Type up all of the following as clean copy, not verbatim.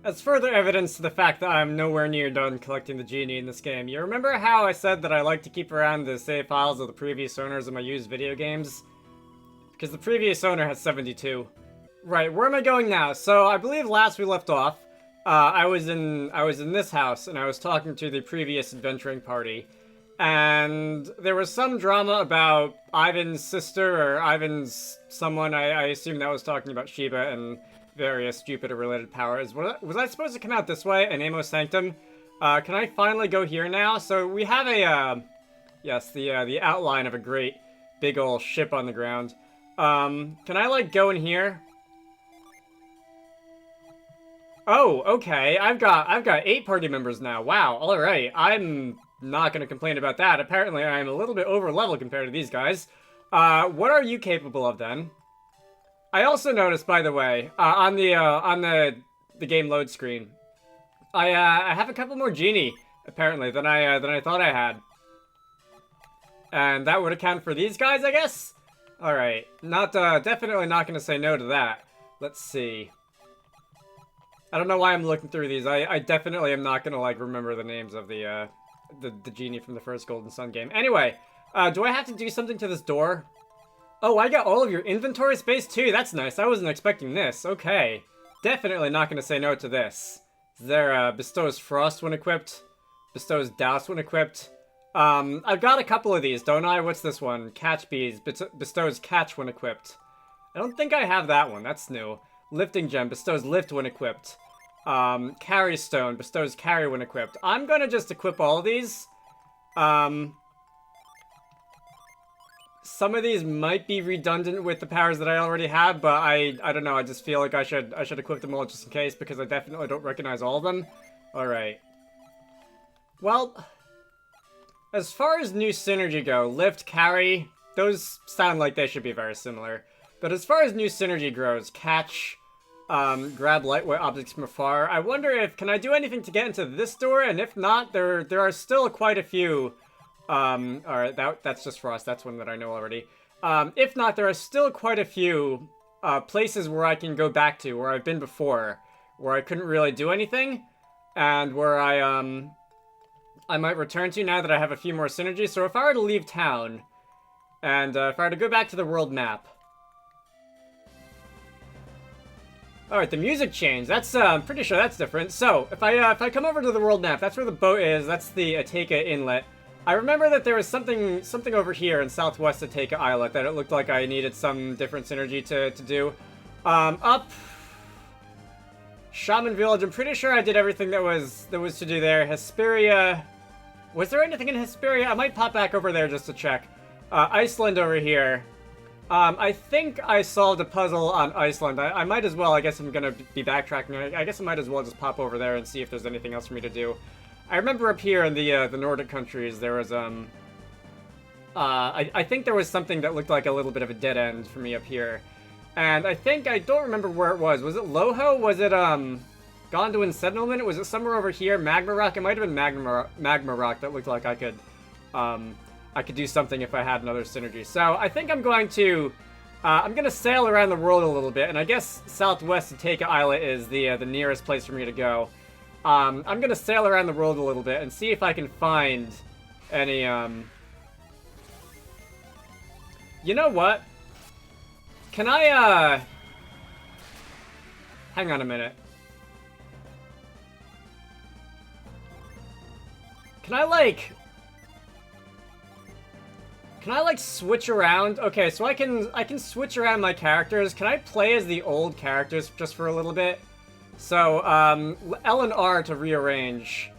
As further evidence to the fact that I'm nowhere near done collecting the genie in this game, you remember how I said that I like to keep around the save files of the previous owners of my used video games? Because the previous owner has 72. Right, where am I going now? So I believe last we left off, I was in this house and I was talking to the previous adventuring party, and there was some drama about Ivan's sister or Ivan's someone. I assume that was talking about Sheba and various Jupiter-related powers. Was I supposed to come out this way, an Amo Sanctum? Can I finally go here now? So we have a, yes, the outline of a great big ol' ship on the ground. Can I, like, go in here? Oh, okay. I've got 8 party members now. Wow, alright. I'm not gonna complain about that. Apparently, I'm a little bit over level compared to these guys. What are you capable of, then? I also noticed, by the way, on the game load screen, I have a couple more genie, apparently, than I thought I had. And that would account for these guys, I guess? Alright. Definitely not gonna say no to that. Let's see. I don't know why I'm looking through these. I definitely am not gonna, like, remember the names of the genie from the first Golden Sun game. Anyway, do I have to do something to this door? Oh, I got all of your inventory space too? That's nice. I wasn't expecting this. Okay. Definitely not gonna say no to this. There, bestows frost when equipped. Bestows douse when equipped. I've got a couple of these, don't I? What's this one? Catch bees. Bestows catch when equipped. I don't think I have that one. That's new. Lifting gem. Bestows lift when equipped. Carry stone. Bestows carry when equipped. I'm gonna just equip all of these. Some of these might be redundant with the powers that I already have, but I don't know. I just feel like I should equip them all just in case, because I definitely don't recognize all of them. Alright. Well, as far as new synergy go, lift, carry, those sound like they should be very similar. But as far as new synergy grows, catch, grab lightweight objects from afar, I wonder if, can I do anything to get into this door? And if not, there are still quite a few, alright, that's just frost, that's one that I know already. If not, there are still quite a few, places where I can go back to, where I've been before, where I couldn't really do anything, and where I might return to now that I have a few more synergy. So if I were to leave town, and if I were to go back to the world map. Alright, the music changed. That's, I'm pretty sure that's different. So, if I come over to the world map, that's where the boat is. That's the Ateka Inlet. I remember that there was something over here in southwest Ateka Islet that it looked like I needed some different synergy to do. Up Shaman Village. I'm pretty sure I did everything that was to do there. Hesperia. Was there anything in Hesperia? I might pop back over there just to check. Iceland over here. I think I solved a puzzle on Iceland. I might as well, I guess I'm gonna be backtracking. I guess I might as well just pop over there and see if there's anything else for me to do. I remember up here in the Nordic countries, there was, I think there was something that looked like a little bit of a dead end for me up here. And I don't remember where it was. Was it Loho? Was it, Gondolin Settlement? Was it somewhere over here? Magma Rock? It might have been Magma Rock that looked like I could do something if I had another synergy. So I think I'm going to sail around the world a little bit, and I guess southwest Ateka Islet is the nearest place for me to go. I'm gonna sail around the world a little bit and see if I can find any, You know what? Can I, hang on a minute. Can I, like, switch around? Okay, so I can switch around my characters. Can I play as the old characters just for a little bit? So, L and R to rearrange.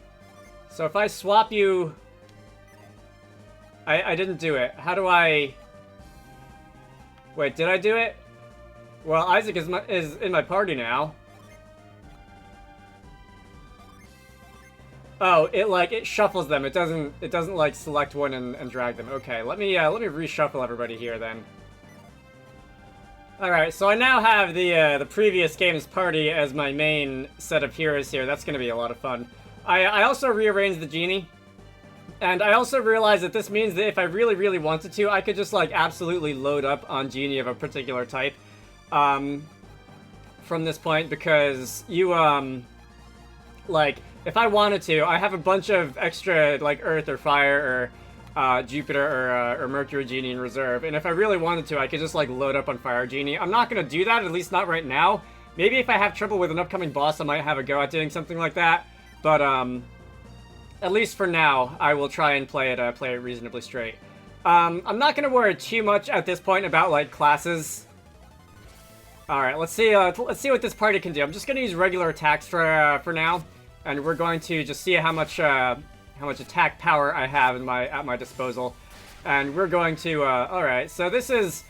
So if I swap you... I didn't do it. How do I... Wait, did I do it? Well, Isaac is in my party now. Oh, it shuffles them. It doesn't like select one and drag them. Okay, let me reshuffle everybody here then. Alright, so I now have the previous game's party as my main set of heroes here. That's gonna be a lot of fun. I also rearranged the genie. And I also realized that this means that if I really, really wanted to, I could just, like, absolutely load up on genie of a particular type. From this point, because you, Like, if I wanted to, I have a bunch of extra, like, Earth or Fire or Jupiter or Mercury Genie in reserve. And if I really wanted to, I could just, like, load up on Fire Genie. I'm not going to do that, at least not right now. Maybe if I have trouble with an upcoming boss, I might have a go at doing something like that. But, at least for now, I will try and play it reasonably straight. I'm not going to worry too much at this point about, like, classes. Alright, let's see what this party can do. I'm just going to use regular attacks for now. And we're going to just see how much attack power I have at my disposal. And we're going to, alright, so this is,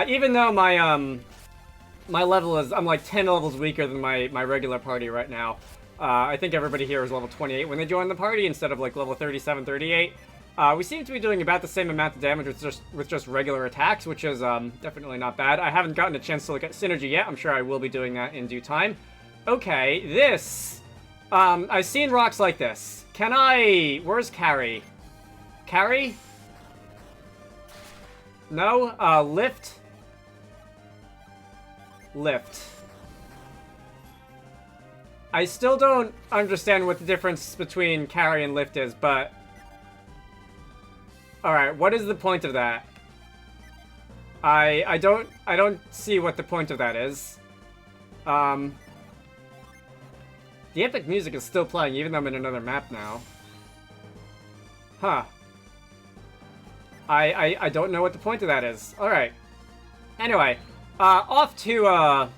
even though my level is, I'm like 10 levels weaker than my regular party right now. I think everybody here is level 28 when they join the party instead of like level 37, 38. We seem to be doing about the same amount of damage with just regular attacks, which is definitely not bad. I haven't gotten a chance to look at synergy yet. I'm sure I will be doing that in due time. Okay, this, I've seen rocks like this. Can I, where's Carrie? Carrie? No, lift. Lift. I still don't understand what the difference between carry and lift is, but... Alright, what is the point of that? I don't see what the point of that is. The epic music is still playing, even though I'm in another map now. Huh. I don't know what the point of that is. Alright. Anyway, off to,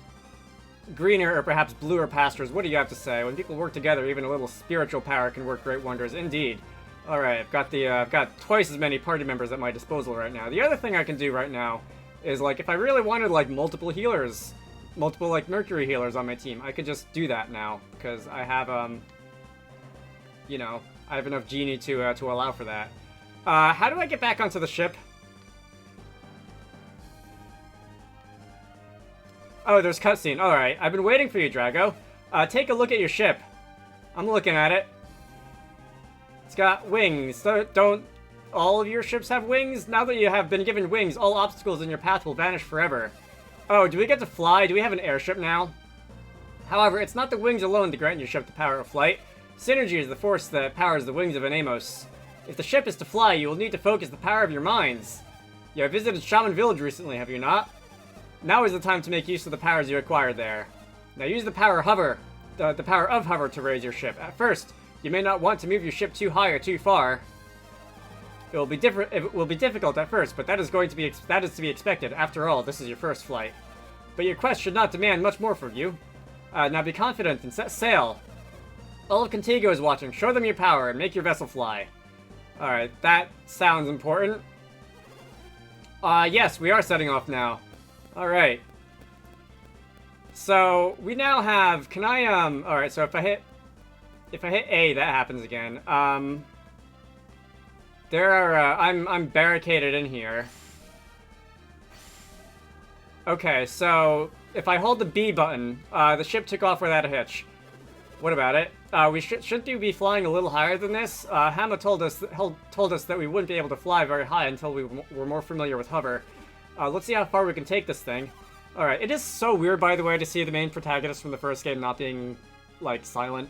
greener or perhaps bluer pastures. What do you have to say? When people work together, even a little spiritual power can work great wonders. Indeed. Alright, I've got twice as many party members at my disposal right now. The other thing I can do right now is, like, if I really wanted, like, multiple healers, multiple, like, Mercury healers on my team, I could just do that now. Because I have, you know, I have enough genie to allow for that. How do I get back onto the ship? Oh, there's cutscene. Alright, I've been waiting for you, Drago. Take a look at your ship. I'm looking at it. It's got wings. So don't all of your ships have wings? Now that you have been given wings, all obstacles in your path will vanish forever. Oh, do we get to fly? Do we have an airship now? However, it's not the wings alone that grant your ship the power of flight. Synergy is the force that powers the wings of an Amos. If the ship is to fly, you will need to focus the power of your minds. You have visited Shaman Village recently, have you not? Now is the time to make use of the powers you acquired there. Now use the power of hover, the power of hover to raise your ship. At first, you may not want to move your ship too high or too far. It will be difficult at first, but that is to be expected. After all, this is your first flight. But your quest should not demand much more from you. Now be confident and set sail. All of Contigo is watching. Show them your power and make your vessel fly. Alright, that sounds important. Yes, we are setting off now. Alright. So, we now have, can I, alright, so if I hit A, that happens again. There are, I'm barricaded in here. Okay, so, if I hold the B button, the ship took off without a hitch. What about it? Shouldn't we be flying a little higher than this? Hama told us that we wouldn't be able to fly very high until we were more familiar with hover. Let's see how far we can take this thing. Alright, it is so weird, by the way, to see the main protagonist from the first game not being, like, silent.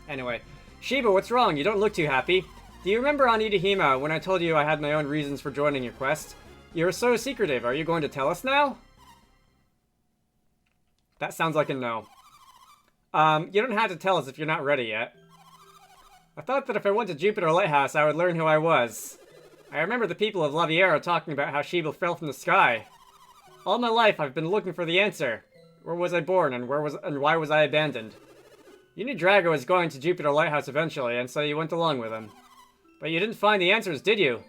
Anyway. Shiba, what's wrong? You don't look too happy. Do you remember on Idahima when I told you I had my own reasons for joining your quest? You were so secretive. Are you going to tell us now? That sounds like a no. You don't have to tell us if you're not ready yet. I thought that if I went to Jupiter Lighthouse, I would learn who I was. I remember the people of Laviera talking about how Shiba fell from the sky. All my life, I've been looking for the answer. Where was I born, and why was I abandoned? You knew Drago was going to Jupiter Lighthouse eventually, and so you went along with him. But you didn't find the answers, did you?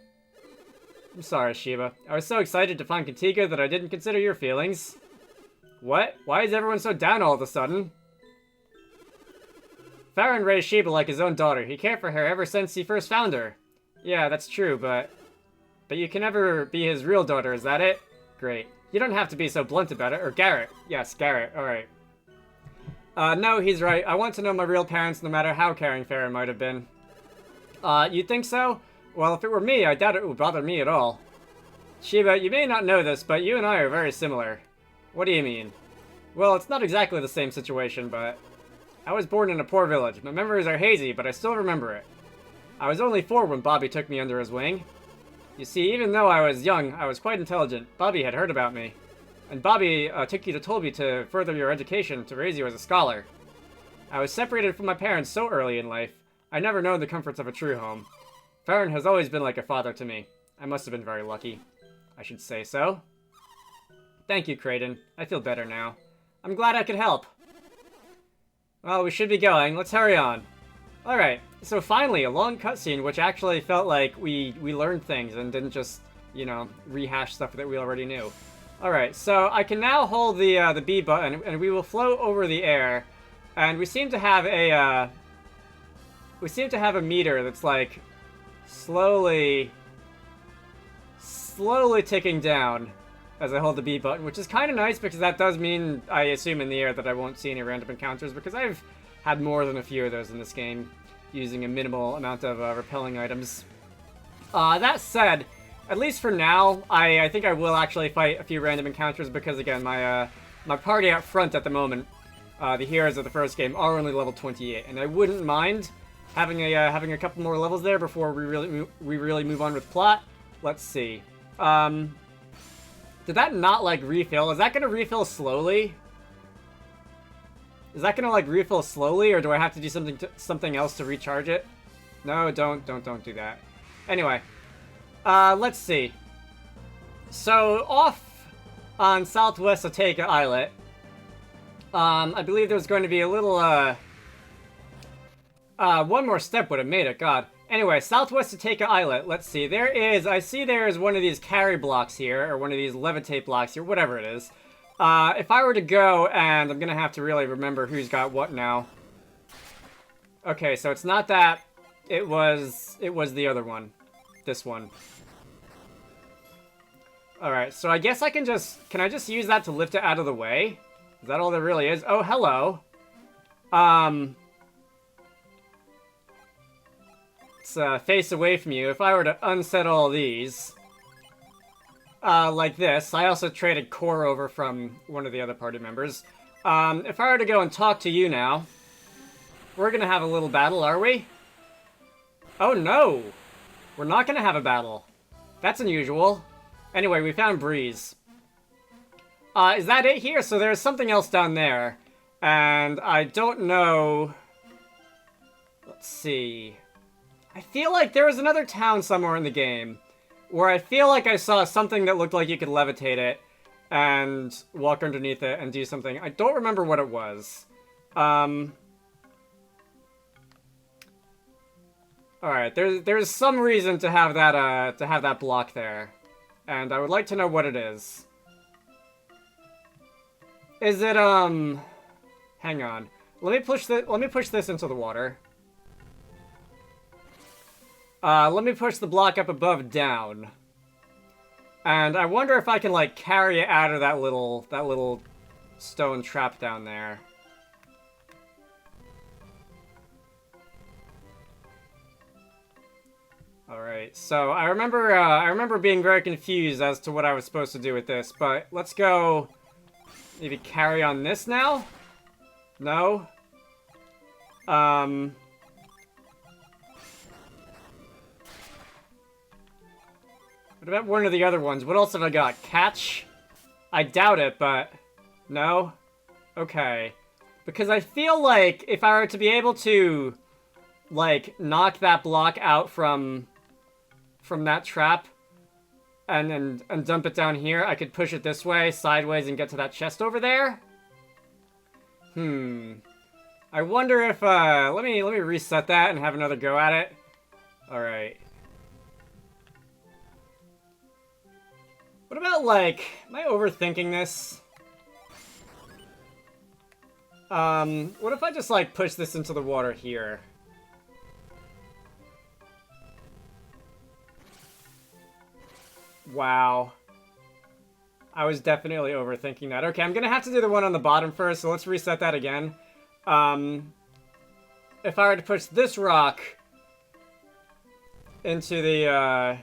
I'm sorry, Shiba. I was so excited to find Contigo that I didn't consider your feelings. What? Why is everyone so down all of a sudden? Farron raised Shiba like his own daughter. He cared for her ever since he first found her. Yeah, that's true, but you can never be his real daughter, is that it? Great. You don't have to be so blunt about it. Or Garrett. Yes, Garrett. Alright. No, he's right. I want to know my real parents no matter how caring Farron might have been. You think so? Well, if it were me, I doubt it would bother me at all. Shiba, you may not know this, but you and I are very similar. What do you mean? Well, it's not exactly the same situation, but... I was born in a poor village. My memories are hazy, but I still remember it. I was only 4 when Bobby took me under his wing. You see, even though I was young, I was quite intelligent. Bobby had heard about me. And Bobby took you to Tolby to further your education, to raise you as a scholar. I was separated from my parents so early in life. I never known the comforts of a true home. Farron has always been like a father to me. I must have been very lucky. I should say so. Thank you, Creighton. I feel better now. I'm glad I could help. Well, we should be going. Let's hurry on. Alright, so finally, a long cutscene which actually felt like we learned things and didn't just, you know, rehash stuff that we already knew. Alright, so I can now hold the B button and we will float over the air. And we seem to have a, meter that's like slowly ticking down as I hold the B button, which is kind of nice because that does mean, I assume in the air, that I won't see any random encounters because I've had more than a few of those in this game, using a minimal amount of repelling items. That said, at least for now, I think I will actually fight a few random encounters because, again, my party out front at the moment, the heroes of the first game, are only level 28, and I wouldn't mind having a couple more levels there before we really move on with plot. Let's see. Did that not, like, refill? Is that gonna refill slowly? Is that gonna, like, refill slowly, or do I have to do something else to recharge it? No, don't do that. Anyway, let's see. So, off on Southwest Oteka Islet, I believe there's going to be a little, one more step would have made it, God. Anyway, Southwest Oteka Islet, let's see. I see there's one of these carry blocks here, or one of these levitate blocks here, whatever it is. If I were to go, and I'm gonna have to really remember who's got what now. Okay, so it's not that. It was the other one. This one. Alright, so I guess I can I just use that to lift it out of the way? Is that all there really is? Oh, hello. Let's face away from you. If I were to unset all these, like this, I also traded core over from one of the other party members. If I were to go and talk to you now, we're gonna have a little battle, are we? Oh no! We're not gonna have a battle. That's unusual. Anyway, we found Breeze. Is that it here? So there's something else down there. And I don't know... Let's see... I feel like there was another town somewhere in the game where I feel like I saw something that looked like you could levitate it and walk underneath it and do something. I don't remember what it was. Alright, there's some reason to have that block there. And I would like to know what it is. Is it, hang on. Let me push this into the water. Let me push the block up above down. And I wonder if I can, like, carry it out of that little stone trap down there. Alright, so I remember being very confused as to what I was supposed to do with this, but let's go maybe carry on this now? No? What about one of the other ones? What else have I got? Catch? I doubt it, but... No? Okay. Because I feel like if I were to be able to, like, knock that block out from that trap and dump it down here, I could push it this way, sideways, and get to that chest over there? I wonder if, let me reset that and have another go at it. Alright. What about, like, am I overthinking this? What if I just, like, push this into the water here? Wow. I was definitely overthinking that. Okay, I'm gonna have to do the one on the bottom first, so let's reset that again. If I were to push this rock into the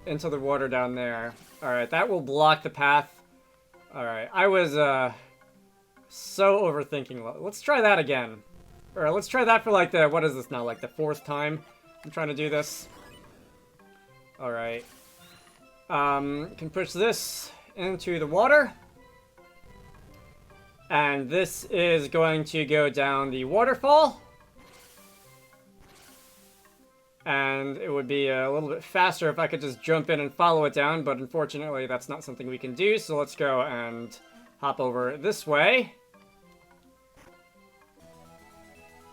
water down there. Alright, that will block the path. Alright, I was, so overthinking. Let's try that again. Alright, let's try that for like the, what is this now, like the 4th time I'm trying to do this. Alright. Can push this into the water. And this is going to go down the waterfall. And it would be a little bit faster if I could just jump in and follow it down, but unfortunately that's not something we can do, so let's go and hop over this way.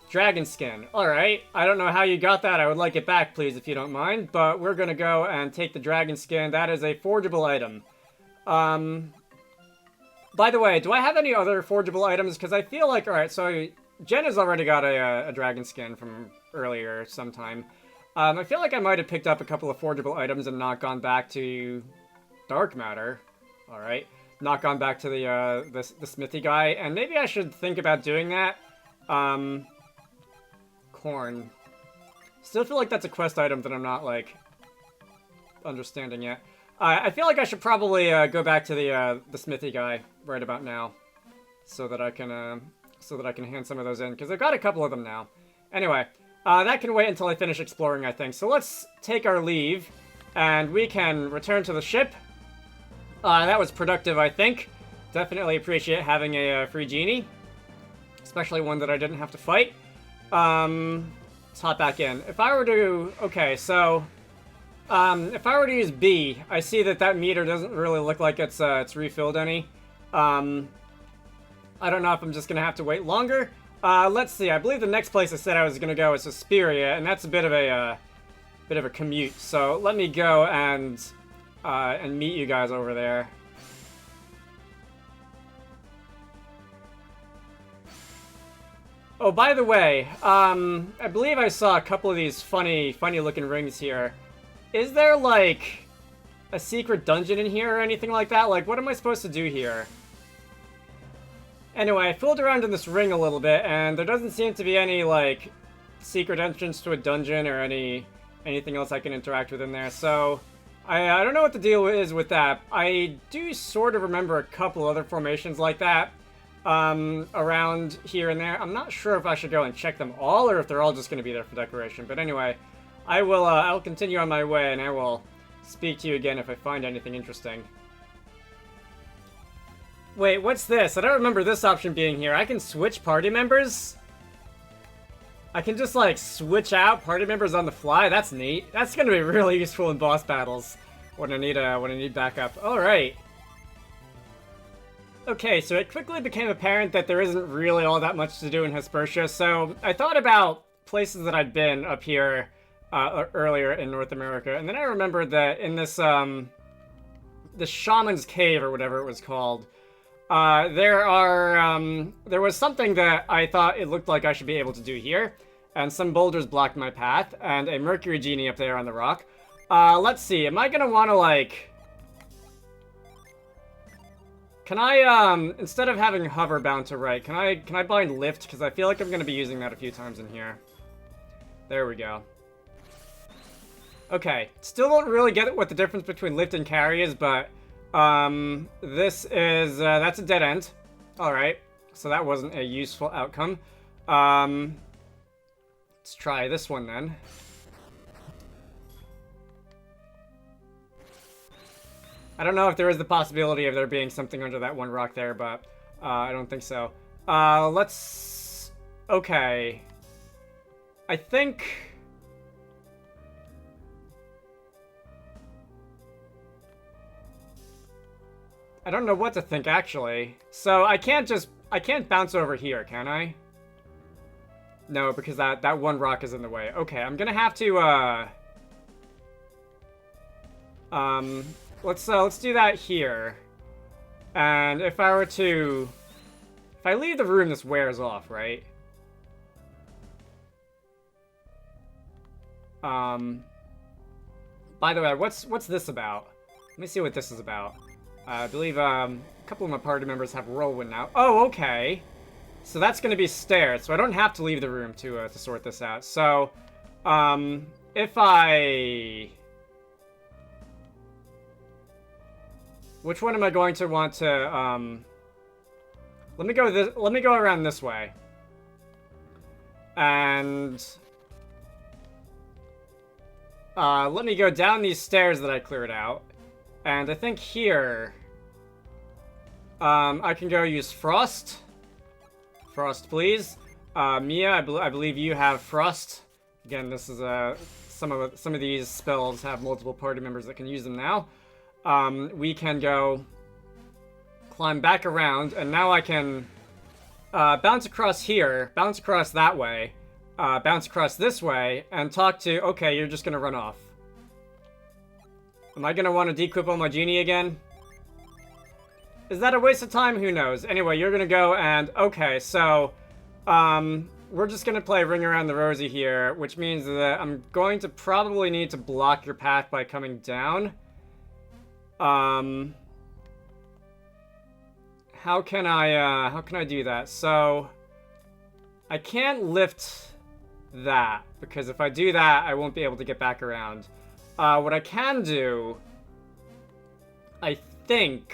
Dragon skin. Alright, I don't know how you got that. I would like it back, please, if you don't mind. But we're gonna go and take the dragon skin. That is a forgeable item. By the way, do I have any other forgeable items? Because I feel like... Alright, so Jen has already got a dragon skin from earlier sometime. I feel like I might have picked up a couple of forgeable items and not gone back to dark matter. Alright. Not gone back to the smithy guy. And maybe I should think about doing that. Corn. Still feel like that's a quest item that I'm not, like, understanding yet. I feel like I should probably go back to the smithy guy right about now, so that I can hand some of those in, because I've got a couple of them now. Anyway, that can wait until I finish exploring, I think. So let's take our leave, and we can return to the ship. That was productive, I think. Definitely appreciate having a free genie, especially one that I didn't have to fight. Let's hop back in. If I were to... Okay, so... if I were to use B, I see that meter doesn't really look like it's refilled any. I don't know if I'm just gonna have to wait longer. Let's see. I believe the next place I said I was gonna go is Suspiria, and that's a bit of a commute. So let me go and meet you guys over there. Oh, by the way, I believe I saw a couple of these funny looking rings here. Is there, like, a secret dungeon in here or anything like that? Like, what am I supposed to do here? Anyway, I fooled around in this ring a little bit, and there doesn't seem to be any, like, secret entrance to a dungeon or anything else I can interact with in there, so... I don't know what the deal is with that. I do sort of remember a couple other formations like that. Around here and there. I'm not sure if I should go and check them all or if they're all just going to be there for decoration. But anyway, I'll continue on my way and I will speak to you again if I find anything interesting. Wait, what's this? I don't remember this option being here. I can switch party members? I can just, like, switch out party members on the fly? That's neat. That's going to be really useful in boss battles when I need backup. Alright. Okay, so it quickly became apparent that there isn't really all that much to do in Hesperia, so I thought about places that I'd been up here earlier in North America, and then I remembered that in this, the Shaman's Cave, or whatever it was called, there was something that I thought it looked like I should be able to do here, and some boulders blocked my path, and a Mercury Genie up there on the rock. Let's see, am I gonna want to, like... Can I, instead of having hover bound to right, can I bind lift? Because I feel like I'm going to be using that a few times in here. There we go. Okay, still don't really get what the difference between lift and carry is, but, this is, that's a dead end. Alright, so that wasn't a useful outcome. Let's try this one then. I don't know if there is the possibility of there being something under that one rock there, but I don't think so. Let's... Okay. I think... I don't know what to think, actually. So I can't bounce over here, can I? No, because that one rock is in the way. Okay, I'm gonna have to, let's do that here. And if I leave the room, this wears off, right? By the way, what's this about? Let me see what this is about. I believe, a couple of my party members have whirlwind now. Oh, okay. So that's gonna be stairs, so I don't have to leave the room to sort this out. So, if I... Which one am I going to want to, let me go around this way. And let me go down these stairs that I cleared out. And I think here I can go use Frost. Frost, please. Mia, I believe you have Frost. Again, this is some of these spells have multiple party members that can use them now. We can go climb back around, and now I can bounce across here, bounce across that way, bounce across this way, and talk to... Okay, you're just gonna run off. Am I gonna want to dequip on my genie again? Is that a waste of time? Who knows? Anyway, you're gonna go and... Okay, so... we're just gonna play Ring Around the Rosie here, which means that I'm going to probably need to block your path by coming down. How can I do that? So, I can't lift that, because if I do that, I won't be able to get back around. What I can do, I think,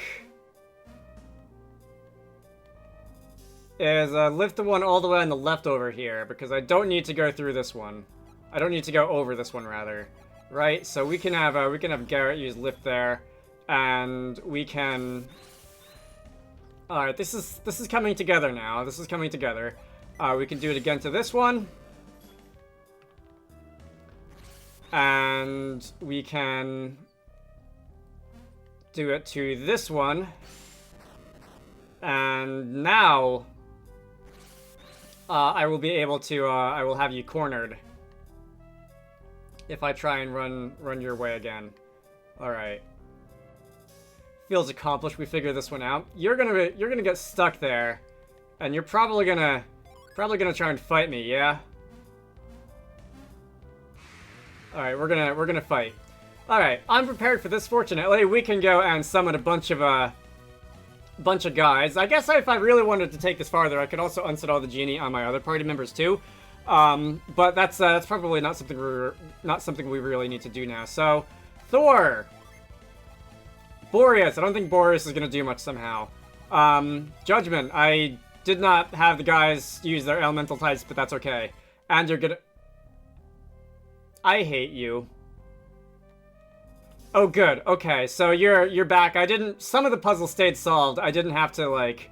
is lift the one all the way on the left over here, because I don't need to go through this one. I don't need to go over this one, rather. Right? So we can have Garrett use lift there, and we can... Alright, this is coming together now. This is coming together. We can do it again to this one. And we can do it to this one. And now I will be able to I will have you cornered if I try and run your way again. Alright. Feels accomplished. We figured this one out. You're gonna get stuck there, and you're probably gonna try and fight me, yeah? All right, we're gonna fight. All right, I'm prepared for this. Fortunately, we can go and summon a bunch of guys. I guess if I really wanted to take this farther, I could also unset all the genie on my other party members too. But that's probably not something we really need to do now. So, Thor. Boreas. I don't think Boreas is going to do much somehow. Judgment. I did not have the guys use their elemental types, but that's okay. And you're gonna... I hate you. Oh, good. Okay, so you're back. I didn't... Some of the puzzle stayed solved. I didn't have to, like,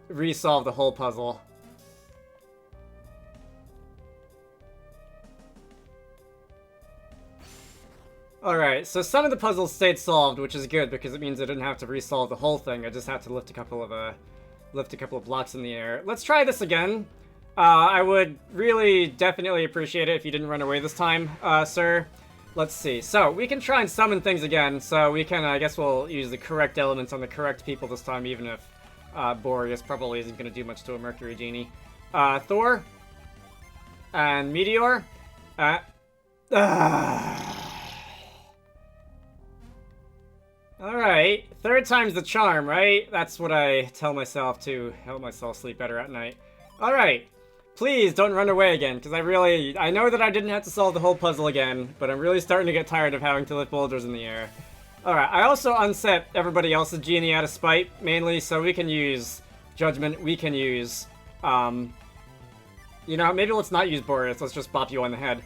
resolve the whole puzzle. Alright, so some of the puzzles stayed solved, which is good, because it means I didn't have to resolve the whole thing. I just had to lift a couple of blocks in the air. Let's try this again. I would really definitely appreciate it if you didn't run away this time, sir. Let's see. So, we can try and summon things again, so we can, I guess we'll use the correct elements on the correct people this time, even if Boreas probably isn't going to do much to a Mercury Genie. Thor. And Meteor. Alright, third time's the charm, right? That's what I tell myself to help myself sleep better at night. Alright, please don't run away again, because I know that I didn't have to solve the whole puzzle again, but I'm really starting to get tired of having to lift boulders in the air. Alright, I also unset everybody else's genie out of spite, mainly, so we can use Judgment, we can use, you know, maybe let's not use Boreas, let's just bop you on the head.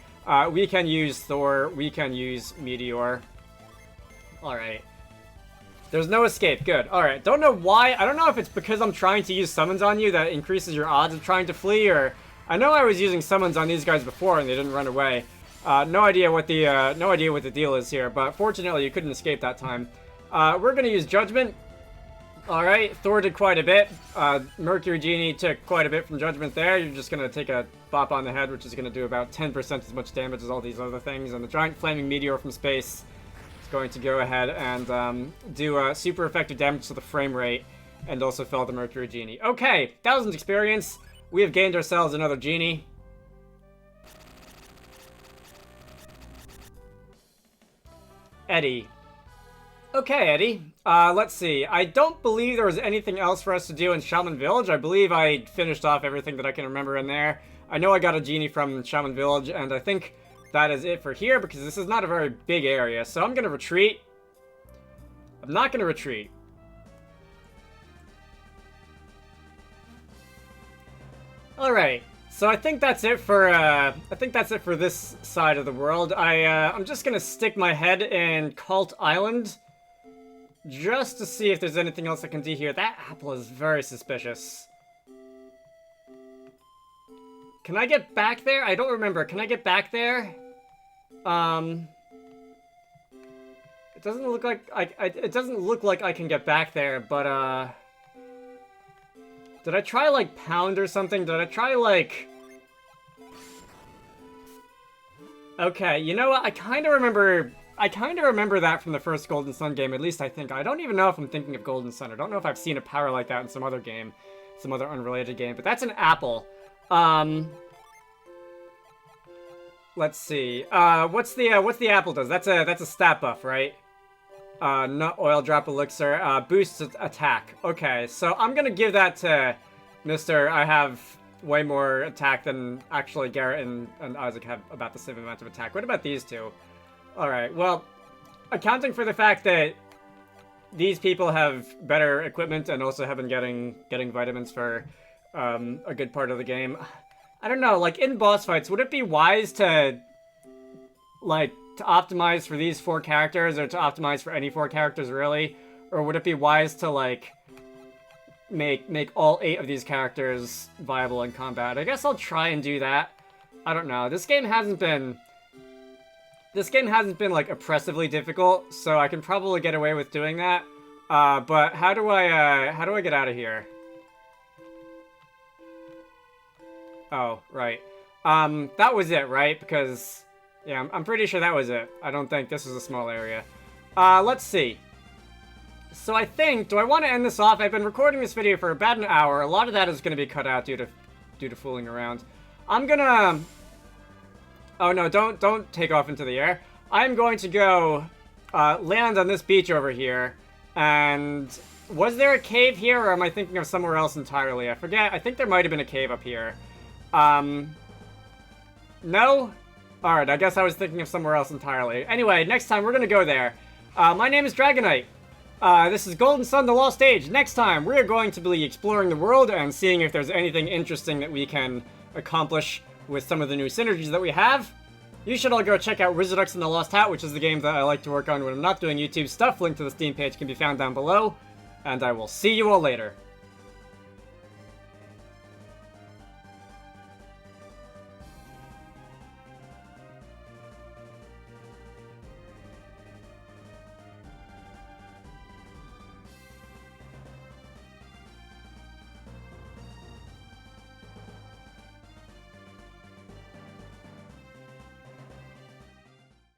We can use Thor, we can use Meteor. Alright. There's no escape. Good. Alright. Don't know why. I don't know if it's because I'm trying to use summons on you that increases your odds of trying to flee, or... I know I was using summons on these guys before and they didn't run away. No idea what the deal is here, but fortunately you couldn't escape that time. We're gonna use Judgment. Alright. Thor did quite a bit. Mercury Genie took quite a bit from Judgment there. You're just gonna take a bop on the head, which is gonna do about 10% as much damage as all these other things, and the giant flaming meteor from space going to go ahead and do super effective damage to the frame rate and also fell the Mercury Genie. Okay, 1000 experience. We have gained ourselves another genie. Eddie. Okay, Eddie. Let's see. I don't believe there was anything else for us to do in Shaman Village. I believe I finished off everything that I can remember in there. I know I got a genie from Shaman Village, and I think that is it for here, because this is not a very big area. So I'm going to retreat. I'm not going to retreat. Alright. So I think that's it for this side of the world. I'm just gonna stick my head in Cult Island just to see if there's anything else I can do here. That apple is very suspicious. Can I get back there? I don't remember. Can I get back there? It doesn't look like it doesn't look like I can get back there, but did I try like pound or something? Did I try like... Okay, you know what? I kind of remember that from the first Golden Sun game, at least I think. I don't even know if I'm thinking of Golden Sun. I don't know if I've seen a power like that in some other game, some other unrelated game, but that's an apple. Let's see. What's the apple does? That's a stat buff, right? Nut oil drop elixir, boosts attack. Okay, so I'm gonna give that to Mr. I have way more attack than actually Garrett and Isaac have about the same amount of attack. What about these two? Alright, well, accounting for the fact that these people have better equipment and also have been getting vitamins for a good part of the game, I don't know, like in boss fights, would it be wise to optimize for these 4 characters, or to optimize for any 4 characters really? Or would it be wise to like make all 8 of these characters viable in combat? I guess I'll try and do that. I don't know. This game hasn't been like oppressively difficult, so I can probably get away with doing that. But how do I get out of here? Oh, right. That was it, right? Because yeah, I'm pretty sure that was it. I don't think this is a small area. Let's see. So I think, do I want to end this off? I've been recording this video for about an hour. A lot of that is going to be cut out due to fooling around. I'm gonna... Oh no, don't take off into the air. I'm going to go land on this beach over here. And was there a cave here, or am I thinking of somewhere else entirely? I forget. I think there might have been a cave up here. No? Alright, I guess I was thinking of somewhere else entirely. Anyway, next time we're gonna go there. My name is Dragonite. This is Golden Sun, the Lost Age. Next time, we're going to be exploring the world and seeing if there's anything interesting that we can accomplish with some of the new synergies that we have. You should all go check out Wizarducks and the Lost Hat, which is the game that I like to work on when I'm not doing YouTube stuff. Link to the Steam page can be found down below. And I will see you all later.